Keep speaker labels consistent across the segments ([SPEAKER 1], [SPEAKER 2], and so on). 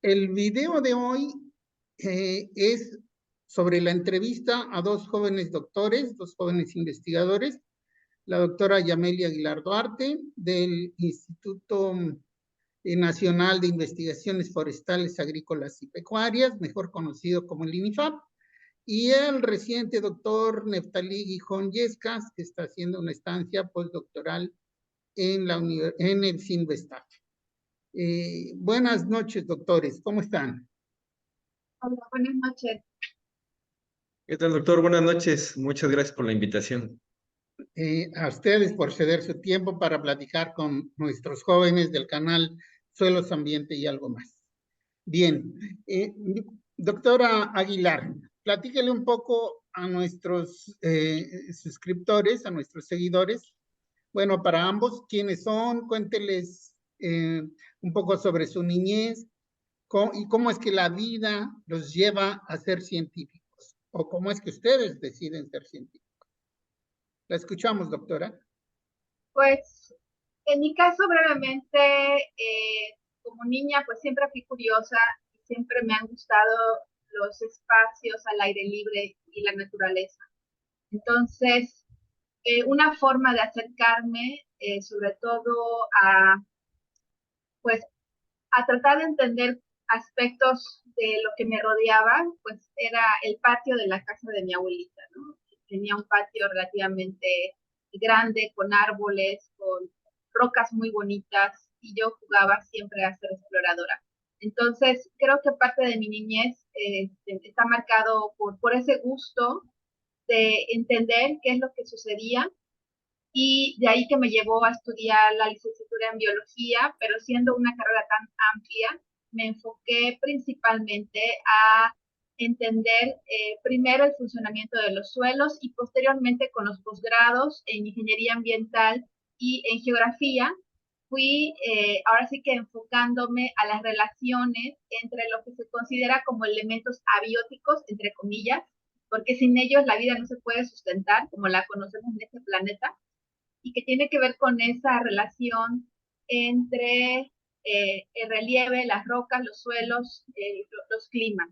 [SPEAKER 1] El video de hoy es sobre la entrevista a dos jóvenes doctores, dos jóvenes investigadores, la doctora Yamelia Aguilar Duarte del Instituto Nacional de Investigaciones Forestales, Agrícolas y Pecuarias, mejor conocido como el INIFAP, y el reciente doctor Neftalí Gijón Yescas, que está haciendo una estancia postdoctoral en el CINVESTAF. Buenas noches, doctores, ¿cómo están?
[SPEAKER 2] Hola, buenas noches.
[SPEAKER 3] ¿Qué tal, doctor? Buenas noches. Muchas gracias por la invitación.
[SPEAKER 1] A ustedes por ceder su tiempo para platicar con nuestros jóvenes del canal Suelos, Ambiente y algo más. Bien, doctora Aguilar, platíquele un poco a nuestros suscriptores, a nuestros seguidores. Bueno, para ambos, ¿quiénes son? Cuénteles un poco sobre su niñez y cómo es que la vida los lleva a ser científicos o cómo es que ustedes deciden ser científicos. La escuchamos, doctora.
[SPEAKER 2] Pues en mi caso brevemente, como niña pues siempre fui curiosa y siempre me han gustado los espacios al aire libre y la naturaleza. Entonces, una forma de acercarme sobre todo pues a tratar de entender aspectos de lo que me rodeaba, pues era el patio de la casa de mi abuelita, ¿no? Tenía un patio relativamente grande, con árboles, con rocas muy bonitas, y yo jugaba siempre a ser exploradora. Entonces, creo que parte de mi niñez está marcado por ese gusto de entender qué es lo que sucedía, y de ahí que me llevó a estudiar la licenciatura en biología, pero siendo una carrera tan amplia, me enfoqué principalmente a entender primero el funcionamiento de los suelos y posteriormente con los posgrados en ingeniería ambiental y en geografía, fui ahora sí que enfocándome a las relaciones entre lo que se considera como elementos abióticos, entre comillas, porque sin ellos la vida no se puede sustentar como la conocemos en este planeta, y que tiene que ver con esa relación entre el relieve, las rocas, los suelos, los climas.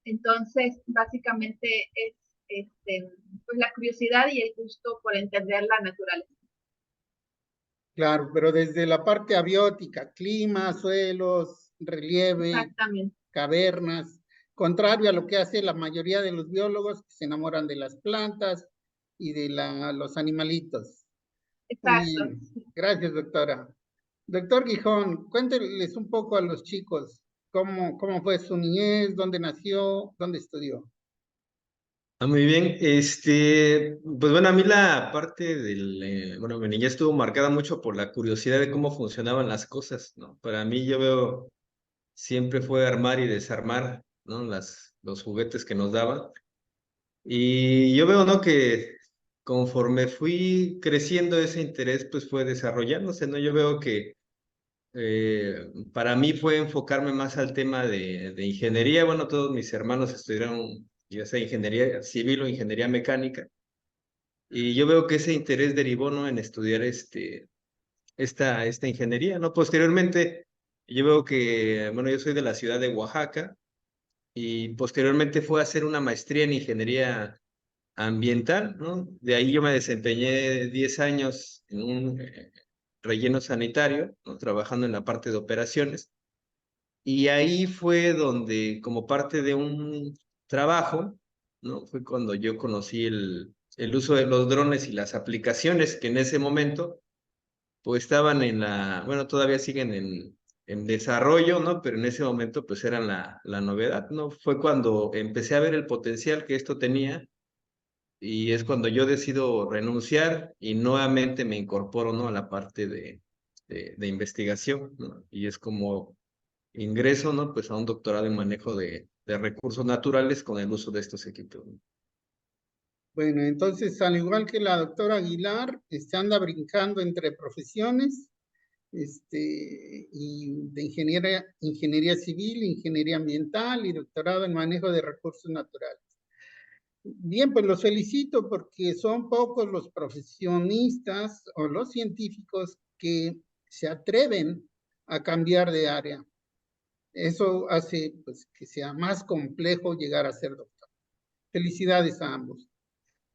[SPEAKER 2] Entonces, básicamente es pues la curiosidad y el gusto por entender la naturaleza.
[SPEAKER 1] Claro, pero desde la parte abiótica, clima, suelos, relieve,
[SPEAKER 2] Exactamente.
[SPEAKER 1] cavernas, contrario a lo que hace la mayoría de los biólogos que se enamoran de las plantas y de los animalitos. Muy
[SPEAKER 2] Exacto.
[SPEAKER 1] bien, gracias, doctora. Doctor Gijón, cuénteles un poco a los chicos cómo fue su niñez, dónde nació, dónde estudió.
[SPEAKER 3] Muy bien. Pues bueno, a mí la parte bueno, mi niñez estuvo marcada mucho por la curiosidad de cómo funcionaban las cosas, ¿no? Para mí yo veo, siempre fue armar y desarmar, ¿no? Los juguetes que nos daban. Y yo veo, ¿no? Que conforme fui creciendo ese interés, pues fue desarrollándose, ¿no? Yo veo que para mí fue enfocarme más al tema de ingeniería. Bueno, todos mis hermanos estudiaron ya sea ingeniería civil o ingeniería mecánica. Y yo veo que ese interés derivó, ¿no? En estudiar esta ingeniería, ¿no? Posteriormente, yo veo que, bueno, yo soy de la ciudad de Oaxaca y posteriormente fue a hacer una maestría en ingeniería ambiental, ¿no? De ahí yo me desempeñé 10 años en un relleno sanitario, ¿no? Trabajando en la parte de operaciones. Y ahí fue donde, como parte de un trabajo, ¿no? Fue cuando yo conocí el uso de los drones y las aplicaciones que en ese momento, pues estaban bueno, todavía siguen en desarrollo, ¿no? Pero en ese momento, pues eran la novedad, ¿no? Fue cuando empecé a ver el potencial que esto tenía y es cuando yo decido renunciar y nuevamente me incorporo, ¿no? A la parte de investigación, ¿no? Y es como ingreso, ¿no? Pues a un doctorado en manejo de recursos naturales con el uso de estos equipos, ¿no?
[SPEAKER 1] Bueno, entonces, al igual que la doctora Aguilar, anda brincando entre profesiones, y de ingeniería civil, ingeniería ambiental y doctorado en manejo de recursos naturales. Bien, pues los felicito porque son pocos los profesionistas o los científicos que se atreven a cambiar de área. Eso hace pues, que sea más complejo llegar a ser doctor. Felicidades a ambos.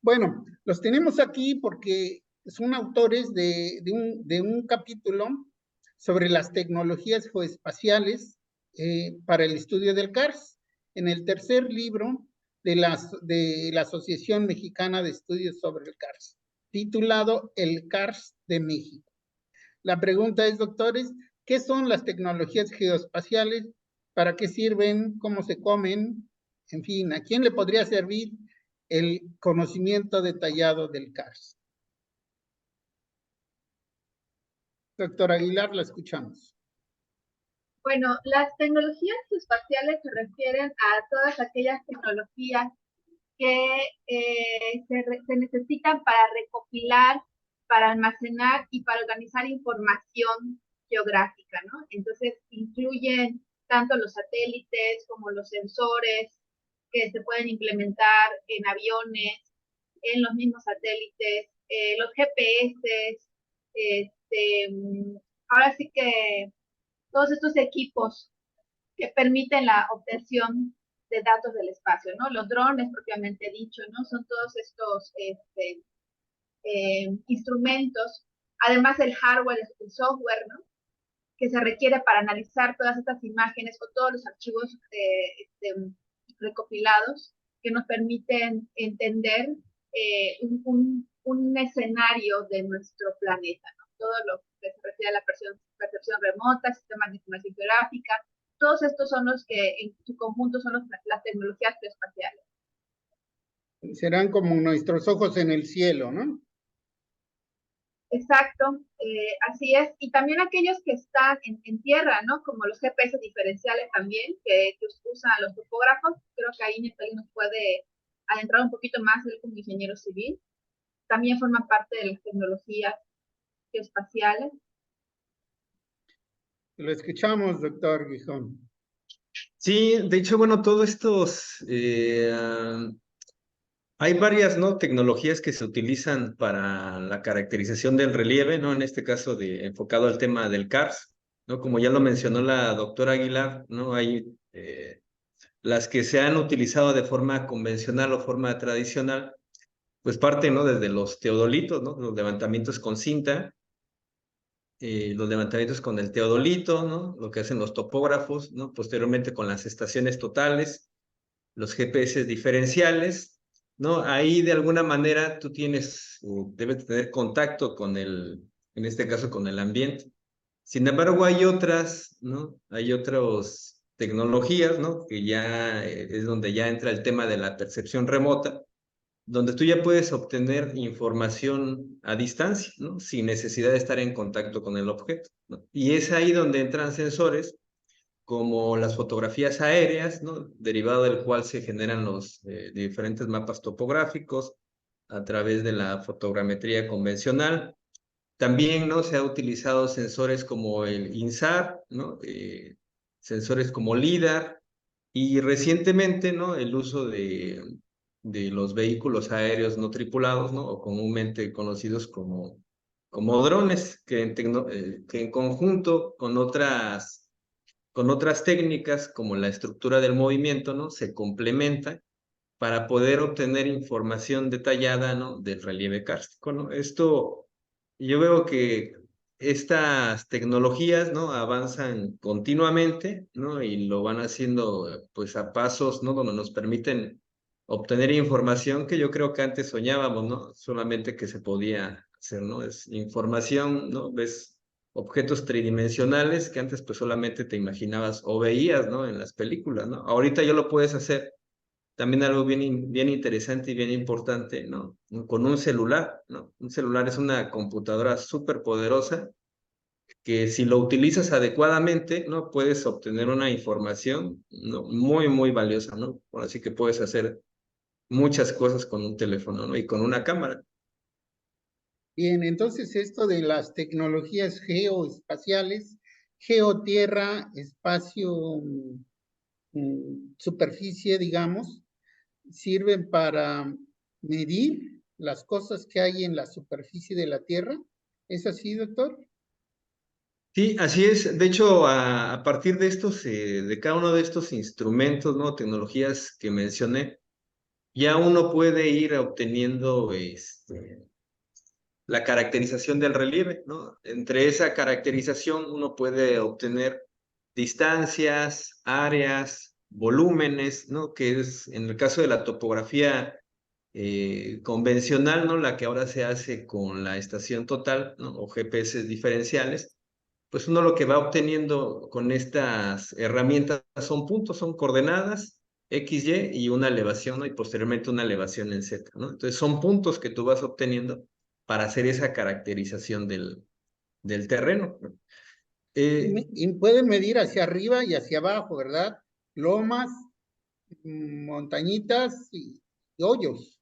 [SPEAKER 1] Bueno, los tenemos aquí porque son autores de un capítulo sobre las tecnologías geoespaciales para el estudio del CARS, en el tercer libro de la Asociación Mexicana de Estudios sobre el CARS, titulado El CARS de México. La pregunta es, doctores, ¿qué son las tecnologías geoespaciales? ¿Para qué sirven? ¿Cómo se comen? En fin, ¿a quién le podría servir el conocimiento detallado del CARS? Doctor Aguilar, la escuchamos.
[SPEAKER 2] Bueno, las tecnologías espaciales se refieren a todas aquellas tecnologías que se necesitan para recopilar, para almacenar y para organizar información geográfica, ¿no? Entonces, incluyen tanto los satélites como los sensores que se pueden implementar en aviones, en los mismos satélites, los GPS, ahora sí que todos estos equipos que permiten la obtención de datos del espacio, ¿no? Los drones, propiamente dicho, ¿no? Son todos estos instrumentos, además el hardware, el software, ¿no? Que se requiere para analizar todas estas imágenes o todos los archivos recopilados que nos permiten entender un escenario de nuestro planeta, ¿no? Todo lo que se refiere a la percepción remota, sistemas de información geográfica, todos estos son los que en su conjunto son las tecnologías geoespaciales.
[SPEAKER 1] Serán como nuestros ojos en el cielo, ¿no?
[SPEAKER 2] Exacto, así es. Y también aquellos que están en tierra, ¿no? Como los GPS diferenciales también, que usan los topógrafos. Creo que ahí Natalie nos puede adentrar un poquito más, él como ingeniero civil. También forman parte de las tecnologías geoespaciales.
[SPEAKER 1] Lo escuchamos, doctor Gijón.
[SPEAKER 3] Sí, de hecho, bueno, todos estos, hay varias, ¿no? Tecnologías que se utilizan para la caracterización del relieve, ¿no? En este caso enfocado al tema del CARS, ¿no? Como ya lo mencionó la doctora Aguilar, ¿no? Hay las que se han utilizado de forma convencional o forma tradicional, pues parte, ¿no? Desde los teodolitos, ¿no? Los levantamientos con cinta, los levantamientos con el teodolito, ¿no? Lo que hacen los topógrafos, ¿no? Posteriormente con las estaciones totales, los GPS diferenciales, ¿no? Ahí de alguna manera tú debes tener contacto con en este caso con el ambiente. Sin embargo, hay otras, ¿no? Hay otras tecnologías, ¿no? Que ya es donde ya entra el tema de la percepción remota, donde tú ya puedes obtener información a distancia, ¿no? Sin necesidad de estar en contacto con el objeto, ¿no? Y es ahí donde entran sensores como las fotografías aéreas, ¿no? Derivado del cual se generan los diferentes mapas topográficos a través de la fotogrametría convencional. También, ¿no? Se ha utilizado sensores como el INSAR, ¿no? Sensores como LIDAR y recientemente, ¿no? El uso de los vehículos aéreos no tripulados, ¿no? O comúnmente conocidos como drones, que en conjunto con otras técnicas como la estructura del movimiento, ¿no? Se complementa para poder obtener información detallada, ¿no? Del relieve kárstico, ¿no? Esto, yo veo que estas tecnologías, ¿no? Avanzan continuamente, ¿no? Y lo van haciendo, pues, a pasos, ¿no? Donde nos permiten obtener información que yo creo que antes soñábamos, ¿no? Solamente que se podía hacer, ¿no? Es información, ¿no? Ves objetos tridimensionales que antes pues solamente te imaginabas o veías, ¿no? En las películas, ¿no? Ahorita ya lo puedes hacer. También algo bien interesante y bien importante, ¿no? Con un celular, ¿no? Un celular es una computadora súper poderosa que si lo utilizas adecuadamente, ¿no? Puedes obtener una información, ¿no? Muy valiosa, ¿no? Así que puedes hacer muchas cosas con un teléfono, ¿no? Y con una cámara.
[SPEAKER 1] Bien, entonces esto de las tecnologías geoespaciales, geotierra, espacio, superficie, digamos, sirven para medir las cosas que hay en la superficie de la Tierra. ¿Es así, doctor?
[SPEAKER 3] Sí, así es. De hecho, a partir de estos, de cada uno de estos instrumentos, ¿no? Tecnologías que mencioné, ya uno puede ir obteniendo la caracterización del relieve, ¿no? Entre esa caracterización uno puede obtener distancias, áreas, volúmenes, ¿no? Que es en el caso de la topografía convencional, ¿no? La que ahora se hace con la estación total, ¿no? O GPS diferenciales, pues uno lo que va obteniendo con estas herramientas son puntos, son coordenadas, X, Y y una elevación, ¿no? Y posteriormente una elevación en Z, ¿no? Entonces son puntos que tú vas obteniendo para hacer esa caracterización del terreno, ¿no?
[SPEAKER 1] Y pueden medir hacia arriba y hacia abajo, ¿verdad? Lomas, montañitas y hoyos.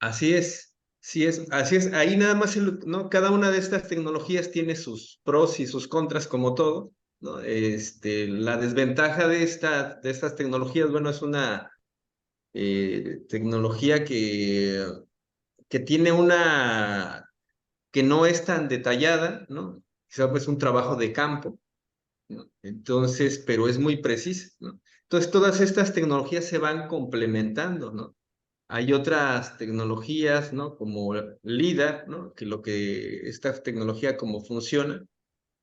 [SPEAKER 3] Así es, sí es, así es. Ahí nada más, ¿no? Cada una de estas tecnologías tiene sus pros y sus contras, como todo, ¿no? La desventaja de estas tecnologías, bueno, es una tecnología que tiene que no es tan detallada, ¿no? Quizá pues un trabajo de campo, ¿no? Entonces, pero es muy precisa, ¿no? Entonces, todas estas tecnologías se van complementando, ¿no? Hay otras tecnologías, ¿no? Como LIDAR, ¿no? Que esta tecnología como funciona,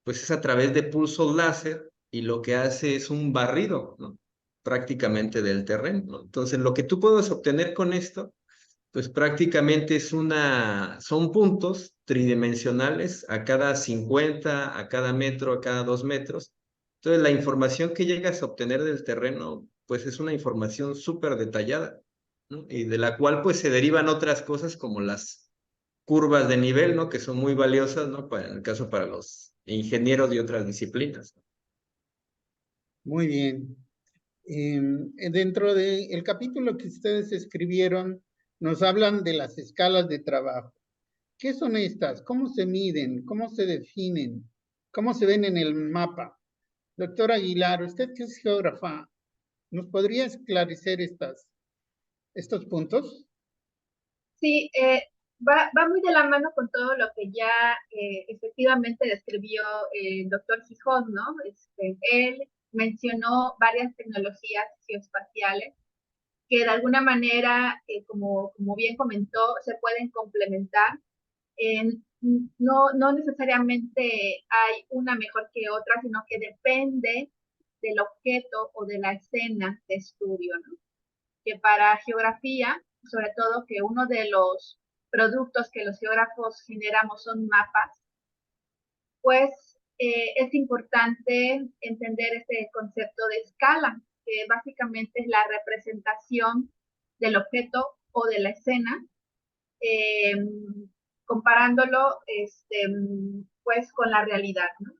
[SPEAKER 3] pues es a través de pulsos láser y lo que hace es un barrido, ¿no? Prácticamente del terreno, ¿no? Entonces, lo que tú puedes obtener con esto, pues prácticamente son puntos tridimensionales a cada 50, a cada metro, a cada 2 metros. Entonces, la información que llegas a obtener del terreno, pues es una información súper detallada, ¿no? Y de la cual pues se derivan otras cosas como las curvas de nivel, ¿no? Que son muy valiosas, ¿no? En el caso para los ingenieros de otras disciplinas.
[SPEAKER 1] Muy bien. Dentro del capítulo que ustedes escribieron, nos hablan de las escalas de trabajo. ¿Qué son estas? ¿Cómo se miden? ¿Cómo se definen? ¿Cómo se ven en el mapa? Doctora Aguilar, usted que es geógrafa, ¿nos podría esclarecer estos puntos?
[SPEAKER 2] Sí, va muy de la mano con todo lo que ya efectivamente describió el doctor Gijón, ¿no? Él mencionó varias tecnologías geoespaciales que de alguna manera, como bien comentó, se pueden complementar. No necesariamente hay una mejor que otra, sino que depende del objeto o de la escena de estudio, ¿no? Que para geografía, sobre todo que uno de los productos que los geógrafos generamos son mapas, pues es importante entender este concepto de escala, que básicamente es la representación del objeto o de la escena, eh, comparándolo pues con la realidad, ¿no?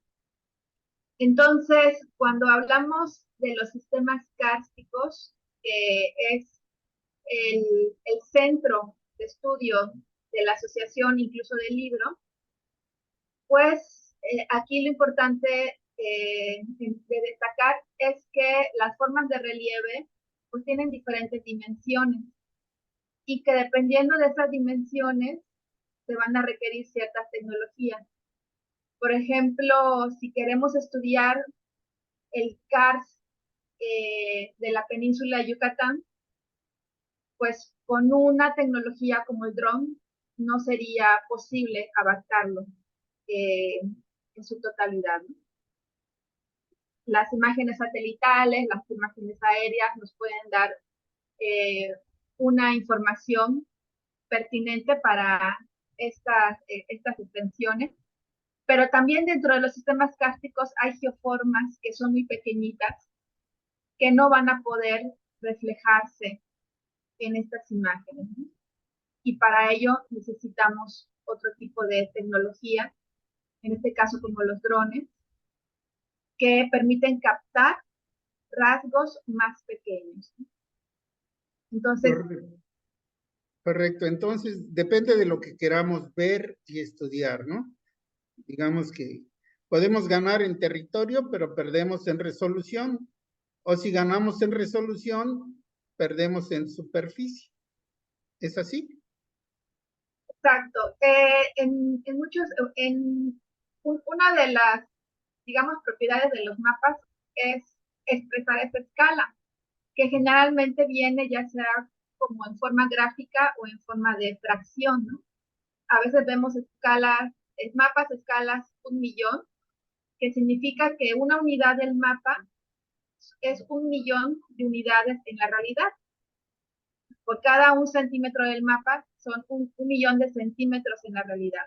[SPEAKER 2] Entonces, cuando hablamos de los sistemas kársticos, que es el centro de estudio de la asociación, incluso del libro, pues aquí lo importante de destacar es que las formas de relieve pues tienen diferentes dimensiones y que dependiendo de esas dimensiones se van a requerir ciertas tecnologías. Por ejemplo, si queremos estudiar el CARS de la península de Yucatán, pues con una tecnología como el dron no sería posible abarcarlo en su totalidad, ¿no? Las imágenes satelitales, las imágenes aéreas nos pueden dar eh, una información pertinente para estas extensiones, pero también dentro de los sistemas kársticos hay geoformas que son muy pequeñitas que no van a poder reflejarse en estas imágenes, ¿no? Y para ello necesitamos otro tipo de tecnología, en este caso como los drones, que permiten captar rasgos más pequeños. Entonces,
[SPEAKER 1] Correcto. Correcto. Entonces, depende de lo que queramos ver y estudiar, ¿no? Digamos que podemos ganar en territorio, pero perdemos en resolución. O si ganamos en resolución, perdemos en superficie. ¿Es así?
[SPEAKER 2] exacto. En una de las, digamos, propiedades de los mapas es expresar esa escala, que generalmente viene ya sea como en forma gráfica o en forma de fracción, ¿no? A veces vemos escalas, mapas escalas 1.000.000, que significa que una unidad del mapa es 1.000.000 de unidades en la realidad. Por cada 1 centímetro del mapa son 1.000.000 de centímetros en la realidad.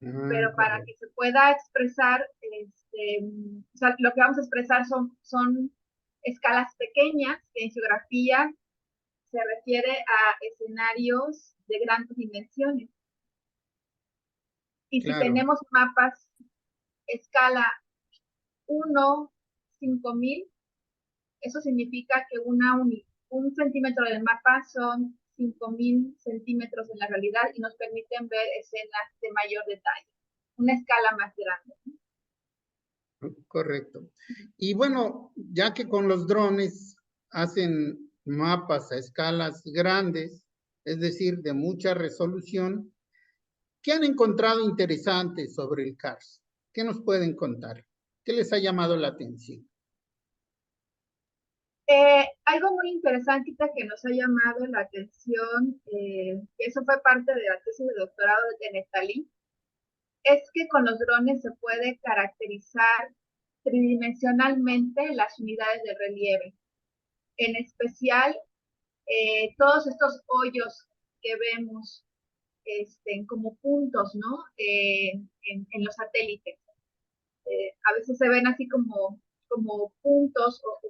[SPEAKER 2] Pero para que se pueda expresar, o sea, lo que vamos a expresar son escalas pequeñas, que en geografía se refiere a escenarios de grandes dimensiones. Y
[SPEAKER 1] Claro.
[SPEAKER 2] si tenemos mapas escala 1, 5.000, eso significa que un centímetro del mapa son 5.000 centímetros en la realidad y nos permiten ver escenas de mayor detalle, una escala más grande.
[SPEAKER 1] Correcto. Y bueno, ya que con los drones hacen mapas a escalas grandes, es decir, de mucha resolución, ¿qué han encontrado interesante sobre el CARS? ¿Qué nos pueden contar? ¿Qué les ha llamado la atención?
[SPEAKER 2] Algo muy interesante que nos ha llamado la atención, eso fue parte de la tesis de doctorado de Neftalí, es que con los drones se puede caracterizar tridimensionalmente las unidades de relieve. En especial, todos estos hoyos que vemos como puntos, ¿no? En los satélites. A veces se ven así como puntos o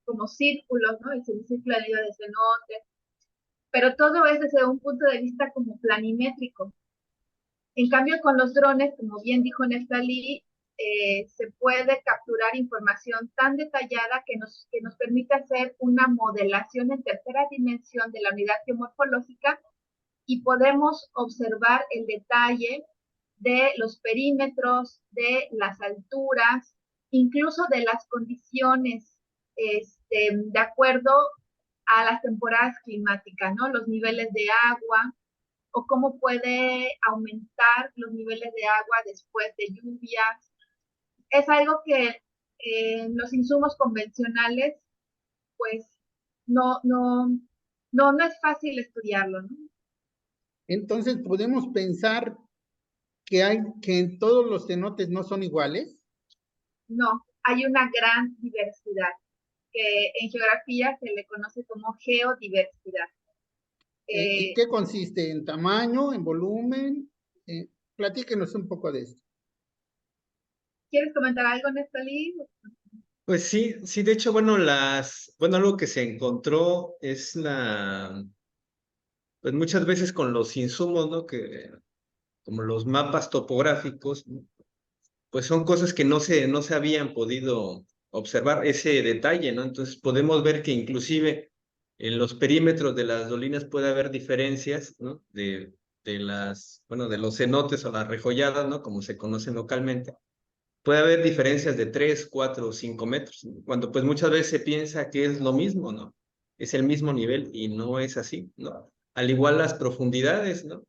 [SPEAKER 2] como círculos, ¿no? El semicírculo de cenote. Pero todo es desde un punto de vista como planimétrico. En cambio, con los drones, como bien dijo Neftalí, se puede capturar información tan detallada que nos permite hacer una modelación en tercera dimensión de la unidad geomorfológica y podemos observar el detalle de los perímetros, de las alturas, incluso de las condiciones de acuerdo a las temporadas climáticas, ¿no? Los niveles de agua, o cómo puede aumentar los niveles de agua después de lluvias. Es algo que los insumos convencionales, pues, no es fácil estudiarlo, ¿no?
[SPEAKER 1] Entonces, ¿podemos pensar que todos los cenotes no son iguales?
[SPEAKER 2] No, hay una gran diversidad, que en geografía se le conoce como geodiversidad.
[SPEAKER 1] ¿Y qué consiste? ¿En tamaño, en volumen? Platíquenos un poco de esto.
[SPEAKER 2] ¿Quieres comentar algo, Neftalí?
[SPEAKER 3] Pues sí, sí, de hecho, bueno, algo que se encontró es pues muchas veces con los insumos, ¿no? Que como los mapas topográficos, ¿no? Pues son cosas que no se habían podido observar ese detalle, ¿no? Entonces podemos ver que inclusive en los perímetros de las dolinas puede haber diferencias, ¿no? De los cenotes o las rejolladas, ¿no? Como se conocen localmente. Puede haber diferencias de 3, 4 o 5 metros, ¿no? Cuando pues muchas veces se piensa que es lo mismo, ¿no? Es el mismo nivel y no es así, ¿no? Al igual las profundidades, ¿no?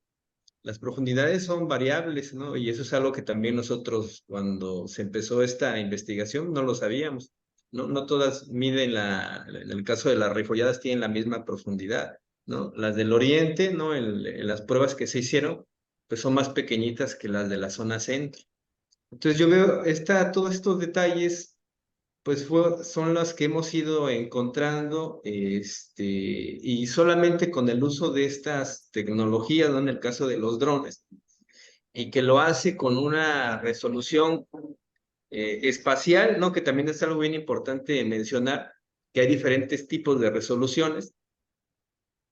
[SPEAKER 3] Las profundidades son variables, ¿no? Y eso es algo que también nosotros, cuando se empezó esta investigación, no lo sabíamos. No todas miden en el caso de las refolladas, tienen la misma profundidad, ¿no? Las del oriente, ¿no? En las pruebas que se hicieron, pues son más pequeñitas que las de la zona centro. Entonces yo veo todos estos detalles, pues son los que hemos ido encontrando, y solamente con el uso de estas tecnologías, ¿no? En el caso de los drones, y que lo hace con una resolución espacial, ¿no? Que también es algo bien importante mencionar, que hay diferentes tipos de resoluciones.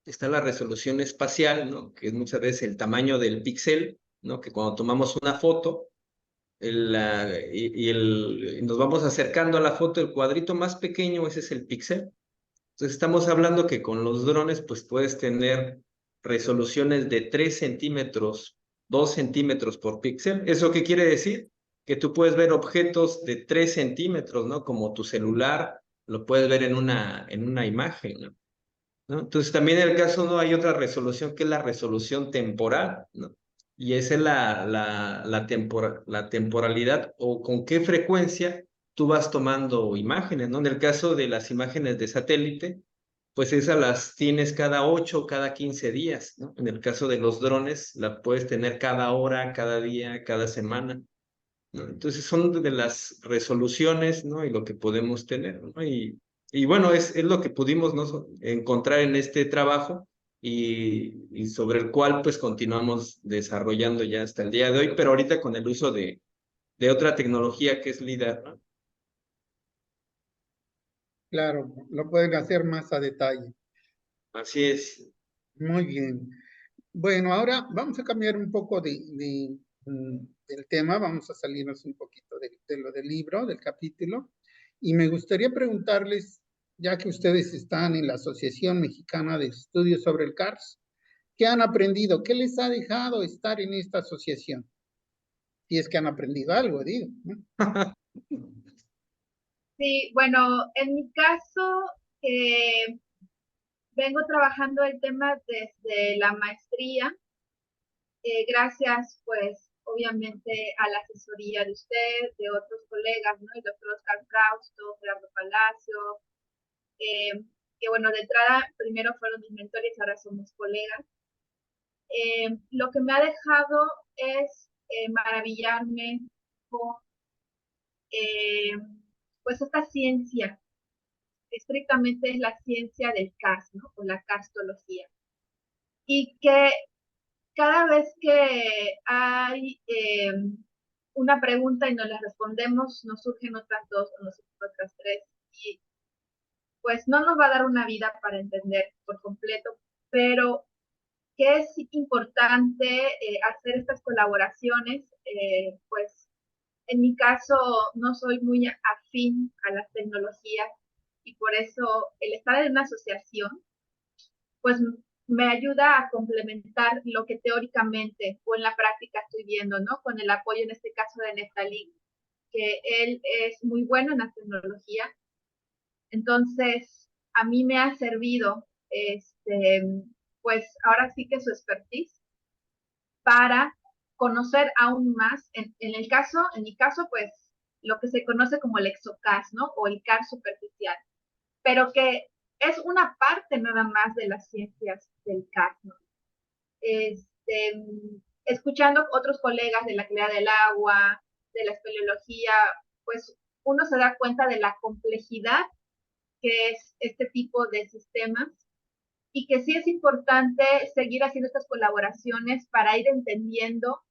[SPEAKER 3] Está la resolución espacial, ¿no? Que es muchas veces el tamaño del píxel, ¿no? Que cuando tomamos una foto, y nos vamos acercando a la foto, el cuadrito más pequeño, ese es el píxel. Entonces estamos hablando que con los drones pues puedes tener resoluciones de 3 centímetros, 2 centímetros por píxel. ¿Eso qué quiere decir? Que tú puedes ver objetos de 3 centímetros, ¿no? Como tu celular, lo puedes ver en una imagen, ¿no? Entonces también en el caso no hay otra resolución que es la resolución temporal, ¿no? Y esa es la temporalidad o con qué frecuencia tú vas tomando imágenes, ¿no? En el caso de las imágenes de satélite, pues esas las tienes cada 8, cada 15 días, ¿no? En el caso de los drones, la puedes tener cada hora, cada día, cada semana, ¿no? Entonces son de las resoluciones, ¿no? Y lo que podemos tener, ¿no? Y bueno, es lo que pudimos, ¿no? Encontrar en este trabajo y sobre el cual pues continuamos desarrollando ya hasta el día de hoy, pero ahorita con el uso de otra tecnología que es LIDAR, ¿no?
[SPEAKER 1] Claro, lo pueden hacer más a detalle.
[SPEAKER 3] Así es.
[SPEAKER 1] Muy bien. Bueno, ahora vamos a cambiar un poco del tema, vamos a salirnos un poquito de lo del libro, del capítulo, y me gustaría preguntarles, ya que ustedes están en la Asociación Mexicana de Estudios sobre el CARS, ¿qué han aprendido? ¿Qué les ha dejado estar en esta asociación? Si es que han aprendido algo, digo, ¿no?
[SPEAKER 2] Sí, bueno, en mi caso, vengo trabajando el tema desde la maestría, gracias, pues, obviamente a la asesoría de usted, de otros colegas, ¿no? El doctor Oscar Frausto, Gerardo Palacio, que bueno, de entrada primero fueron mis mentores, ahora somos colegas. Lo que me ha dejado es maravillarme con eh, pues esta ciencia, estrictamente es la ciencia del CAS, ¿no? O la castología. Y que cada vez que hay una pregunta y nos la respondemos, nos surgen otras dos o nos surgen otras tres. Y pues no nos va a dar una vida para entender por completo, pero que es importante hacer estas colaboraciones, pues en mi caso no soy muy afín a las tecnologías y por eso el estar en una asociación, pues me ayuda a complementar lo que teóricamente o en la práctica estoy viendo, ¿no? Con el apoyo en este caso de Neftalí, que él es muy bueno en la tecnología. Entonces, a mí me ha servido, pues ahora sí que su expertise para conocer aún más, en mi caso, pues lo que se conoce como el exocas, ¿no? O el CAR superficial, pero que es una parte nada más de las ciencias del CAR, ¿no? Este, escuchando otros colegas de la calidad del agua, de la espeleología, pues uno se da cuenta de la complejidad que es este tipo de sistemas y que sí es importante seguir haciendo estas colaboraciones para ir entendiendo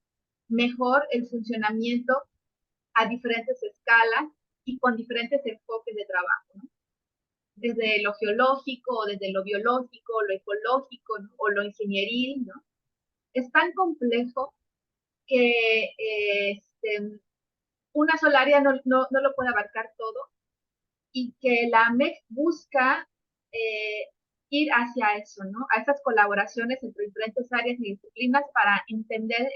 [SPEAKER 2] mejor el funcionamiento a diferentes escalas y con diferentes enfoques de trabajo, ¿no? Desde lo geológico, desde lo biológico, lo ecológico, ¿no? O lo ingenieril, ¿no? Es tan complejo que una sola área no lo puede abarcar todo y que la MEC busca ir hacia eso, ¿no? A esas colaboraciones entre diferentes áreas y disciplinas para entender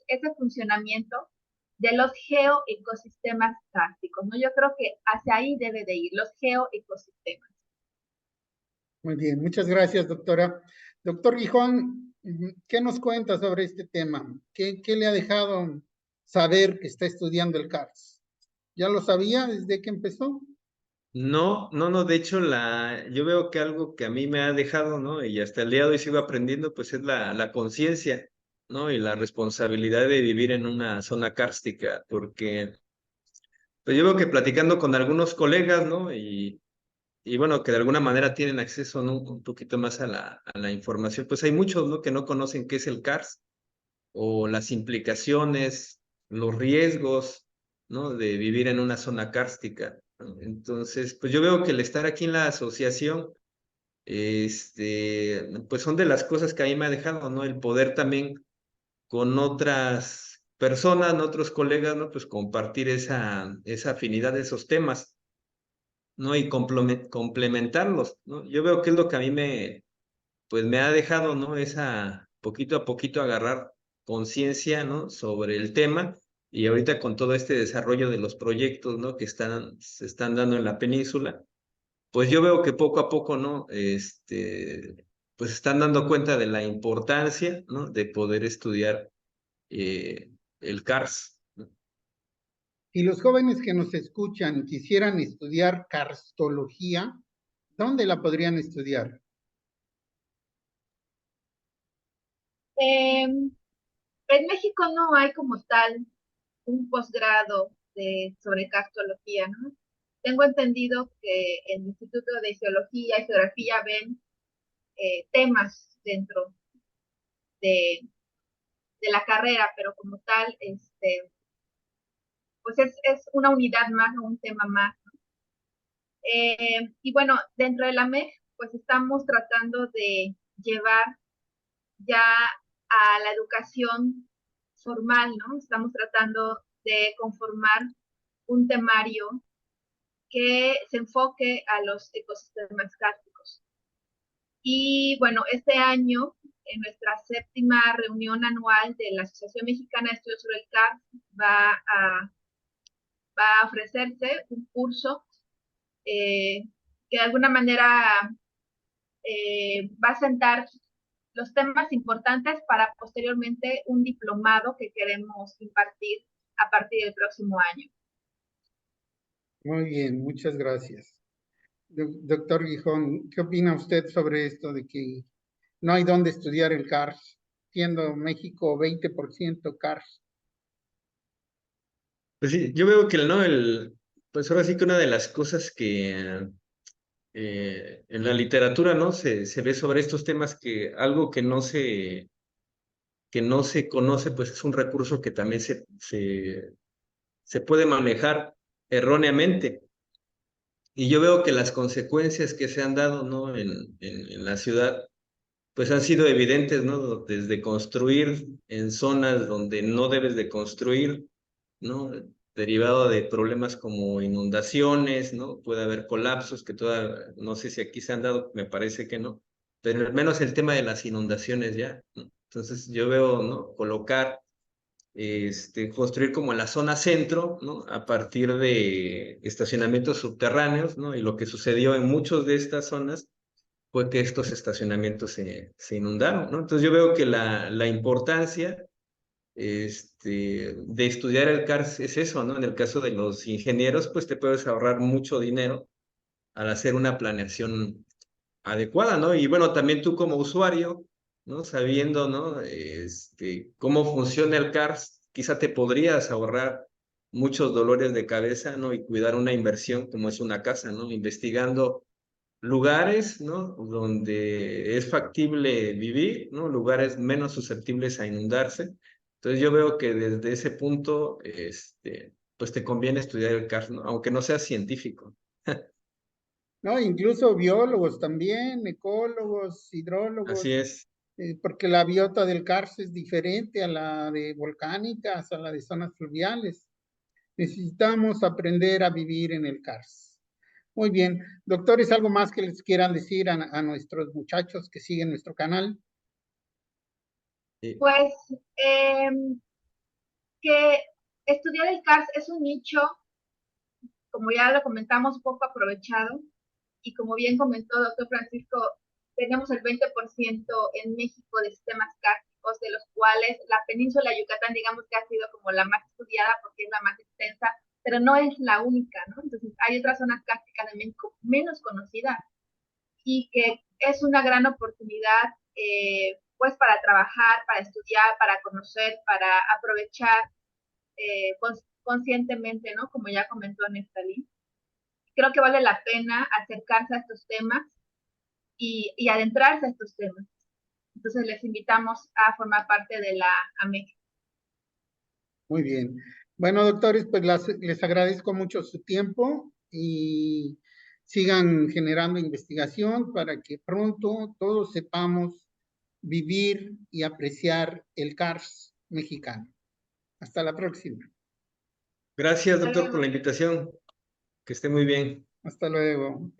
[SPEAKER 2] ese funcionamiento de los geoecosistemas tácticos, ¿no? Yo creo que hacia ahí debe de ir, los geoecosistemas.
[SPEAKER 1] Muy bien, muchas gracias, doctora. Doctor Gijón, ¿qué nos cuenta sobre este tema? ¿Qué le ha dejado saber que está estudiando el CARS? ¿Ya lo sabía desde que empezó?
[SPEAKER 3] No, no, no, de hecho yo veo que algo que a mí me ha dejado, ¿no? Y hasta el día de hoy sigo aprendiendo, pues es la conciencia, ¿no? Y la responsabilidad de vivir en una zona kárstica, porque pues yo veo que platicando con algunos colegas, ¿no? Y bueno, que de alguna manera tienen acceso, ¿no? Un poquito más a la información, pues hay muchos, ¿no? Que no conocen qué es el CARS o las implicaciones, los riesgos, ¿no? De vivir en una zona kárstica, ¿no? Entonces, pues yo veo que el estar aquí en la asociación, pues son de las cosas que a mí me ha dejado, ¿no? El poder también con otras personas, ¿no? Otros colegas, ¿no? Pues compartir esa afinidad de esos temas, ¿no? Y complementarlos, ¿no? Yo veo que es lo que a mí pues me ha dejado, ¿no? Esa poquito a poquito agarrar conciencia, ¿no? Sobre el tema y ahorita con todo este desarrollo de los proyectos, ¿no? Que se están dando en la península, pues yo veo que poco a poco, ¿no? Pues están dando cuenta de la importancia, ¿no? De poder estudiar el CARS.
[SPEAKER 1] Si los jóvenes que nos escuchan quisieran estudiar karstología, ¿dónde la podrían estudiar?
[SPEAKER 2] En México no hay como tal un posgrado sobre cartología, ¿no? Tengo entendido que el Instituto de Geología y Geografía ven temas dentro de, de la carrera, pero como tal, pues es una unidad más o un tema más, ¿no? Y bueno, dentro de la MEG, pues estamos tratando de llevar ya a la educación formal, ¿no? Estamos tratando de conformar un temario que se enfoque a los ecosistemas cársticos. Y bueno, este año, en nuestra 7ª reunión anual de la Asociación Mexicana de Estudios sobre el Karst, va a ofrecerse un curso que de alguna manera va a sentar los temas importantes para posteriormente un diplomado que queremos impartir a partir del próximo año.
[SPEAKER 1] Muy bien, muchas gracias. Doctor Gijón, ¿qué opina usted sobre esto de que no hay dónde estudiar el CARS, siendo México 20% CARS?
[SPEAKER 3] Pues sí, yo veo que pues ahora sí que una de las cosas que en la literatura, ¿no? Se ve sobre estos temas que algo que no se conoce, pues es un recurso que también se puede manejar erróneamente. Y yo veo que las consecuencias que se han dado, ¿no? En la ciudad, pues han sido evidentes, ¿no? Desde construir en zonas donde no debes de construir, ¿no? Derivado de problemas como inundaciones, ¿no? Puede haber colapsos que no sé si aquí se han dado, me parece que no, pero al menos el tema de las inundaciones ya, ¿no? Entonces yo veo, ¿no? Construir como en la zona centro, ¿no? A partir de estacionamientos subterráneos, ¿no? Y lo que sucedió en muchas de estas zonas fue que estos estacionamientos se inundaron, ¿no? Entonces yo veo que la importancia de estudiar el CARS es eso, ¿no? En el caso de los ingenieros, pues te puedes ahorrar mucho dinero al hacer una planeación adecuada, ¿no? Y bueno, también tú como usuario, ¿no? Sabiendo, ¿no? Cómo funciona el CARS, quizá te podrías ahorrar muchos dolores de cabeza, ¿no? Y cuidar una inversión como es una casa, ¿no? Investigando lugares, ¿no? Donde es factible vivir, ¿no? Lugares menos susceptibles a inundarse. Entonces yo veo que desde ese punto, pues te conviene estudiar el CARS, ¿no? Aunque no seas científico.
[SPEAKER 1] No, incluso biólogos también, ecólogos, hidrólogos,
[SPEAKER 3] Así es.
[SPEAKER 1] porque la biota del CARS es diferente a la de volcánicas, a la de zonas fluviales. Necesitamos aprender a vivir en el CARS. Muy bien. Doctores, ¿algo más que les quieran decir a nuestros muchachos que siguen nuestro canal?
[SPEAKER 3] Sí.
[SPEAKER 2] Pues que estudiar el CARS es un nicho, como ya lo comentamos, poco aprovechado. Y como bien comentó doctor Francisco, tenemos el 20% en México de sistemas cársticos, de los cuales la península de Yucatán, digamos que ha sido como la más estudiada porque es la más extensa, pero no es la única, ¿no? Entonces hay otras zonas cársticas de México menos conocidas y que es una gran oportunidad, pues para trabajar, para estudiar, para conocer, para aprovechar conscientemente, ¿no? Como ya comentó Nestalí. Creo que vale la pena acercarse a estos temas y adentrarse a estos temas. Entonces les invitamos a formar parte de la AMEC.
[SPEAKER 1] Muy bien. Bueno, doctores, pues les agradezco mucho su tiempo y sigan generando investigación para que pronto todos sepamos vivir y apreciar el CARS mexicano. Hasta la próxima.
[SPEAKER 3] Gracias,
[SPEAKER 2] Hasta
[SPEAKER 3] doctor, por
[SPEAKER 2] luego.
[SPEAKER 3] la invitación. Que esté muy bien.
[SPEAKER 1] Hasta luego.